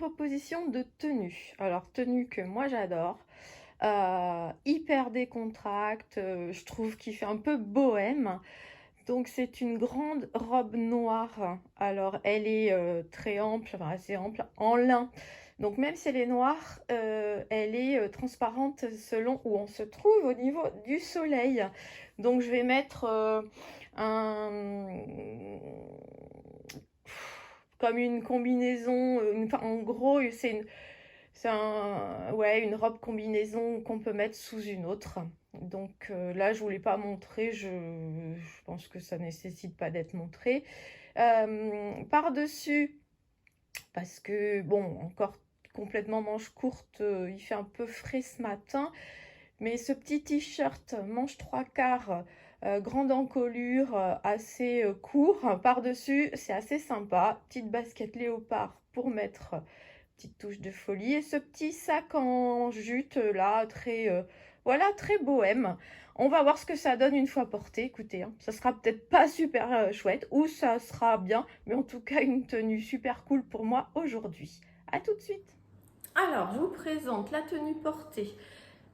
proposition de tenue. Alors, tenue que moi j'adore, hyper décontracte, je trouve qu'il fait un peu bohème. Donc, c'est une grande robe noire. Alors, elle est très ample, enfin assez ample, en lin. Donc, même si elle est noire, elle est transparente selon où on se trouve au niveau du soleil. Donc, je vais mettre un comme une combinaison, enfin, en gros, ouais, une robe combinaison qu'on peut mettre sous une autre. Donc là, je voulais pas montrer, je pense que ça nécessite pas d'être montré. Par-dessus, parce que, bon, encore complètement manche courte, il fait un peu frais ce matin, mais ce petit t-shirt manche 3/4, grande encolure, assez court, par-dessus, c'est assez sympa. Petite basket léopard pour mettre petite touche de folie. Et ce petit sac en jute là, très, voilà, très bohème. On va voir ce que ça donne une fois porté. Écoutez, hein, ça sera peut-être pas super chouette, ou ça sera bien, mais en tout cas une tenue super cool pour moi aujourd'hui. À tout de suite. Alors, je vous présente la tenue portée.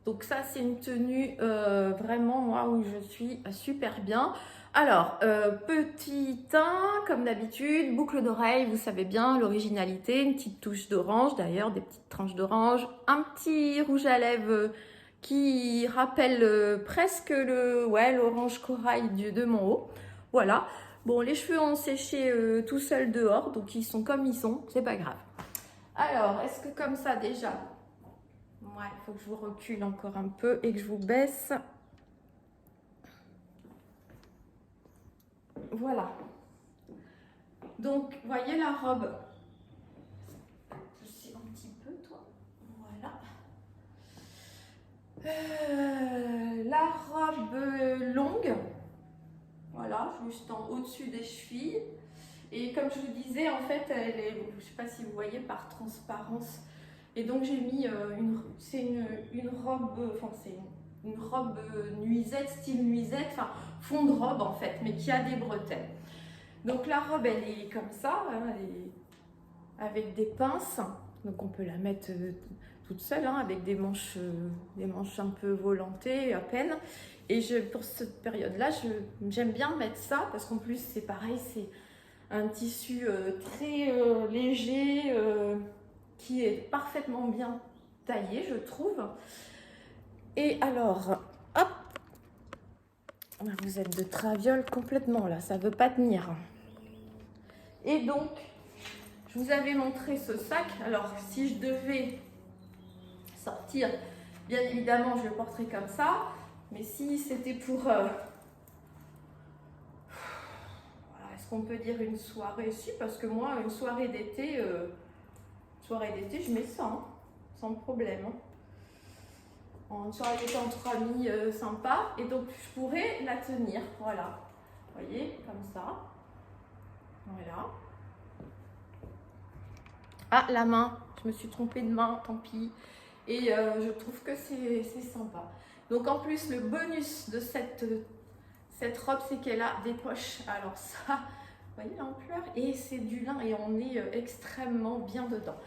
Donc ça, c'est une tenue vraiment, moi, où je suis super bien. Alors, petit teint, comme d'habitude, boucle d'oreille, vous savez bien, l'originalité, une petite touche d'orange, d'ailleurs, des petites tranches d'orange, un petit rouge à lèvres qui rappelle presque l'orange corail de mon haut. Voilà. Bon, les cheveux ont séché tout seuls dehors, donc ils sont comme ils sont, c'est pas grave. Alors, est-ce que comme ça déjà, ouais, il faut que je vous recule encore un peu et que je vous baisse. Voilà. Donc, voyez la robe. Pousser un petit peu, toi. Voilà. La robe longue. Voilà, juste en au-dessus des chevilles. Et comme je vous disais, en fait, elle est, je ne sais pas si vous voyez, par transparence. Et donc, j'ai mis une robe, enfin, c'est une robe nuisette, style nuisette, enfin, fond de robe, en fait, mais qui a des bretelles. Donc, la robe, elle est comme ça, hein, elle est avec des pinces. Donc, on peut la mettre toute seule, hein, avec des manches un peu volantées, à peine. Et pour cette période-là, j'aime bien mettre ça, parce qu'en plus, c'est pareil, c'est un tissu très léger, qui est parfaitement bien taillé, je trouve. Et alors, hop, vous êtes de traviole complètement là, ça veut pas tenir. Et donc, je vous avais montré ce sac. Alors, si je devais sortir, bien évidemment, je le porterais comme ça. Mais si c'était pour, est-ce qu'on peut dire une soirée? Si, parce que moi, une soirée d'été, je mets ça, hein, sans problème. Hein. En soirée d'été entre amis, sympa. Et donc, je pourrais la tenir, voilà. Vous voyez, comme ça. Voilà. Ah, la main, je me suis trompée de main, tant pis. Et je trouve que c'est sympa. Donc en plus, le bonus de cette robe, c'est qu'elle a des poches. Alors ça, vous voyez l'ampleur? Et c'est du lin et on est extrêmement bien dedans.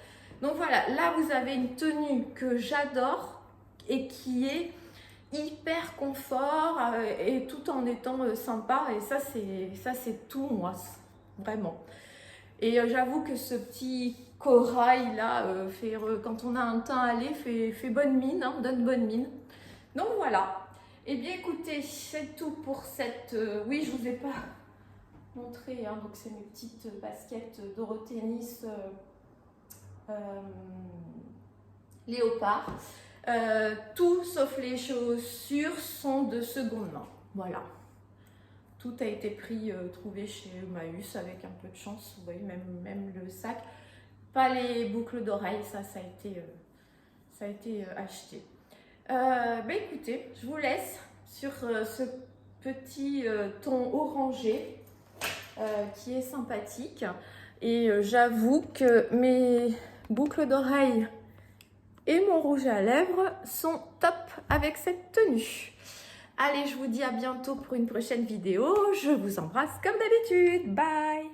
Donc voilà, là vous avez une tenue que j'adore et qui est hyper confort et tout en étant sympa. Et ça, c'est tout, moi, vraiment. Et j'avoue que ce petit corail là, quand on a un teint allé, fait bonne mine, hein, donne bonne mine. Donc voilà. Eh bien écoutez, c'est tout pour cette... oui, je vous ai pas montré, hein, donc c'est mes petites baskets d'Eurotennis léopard. Tout sauf les chaussures sont de seconde main. Voilà. Tout a été trouvé chez Emmaüs avec un peu de chance. Vous voyez, même le sac. Pas les boucles d'oreilles, ça a été acheté. Écoutez, je vous laisse sur ce petit ton orangé qui est sympathique. Et j'avoue que mes boucles d'oreilles et mon rouge à lèvres sont top avec cette tenue. Allez, je vous dis à bientôt pour une prochaine vidéo. Je vous embrasse comme d'habitude. Bye!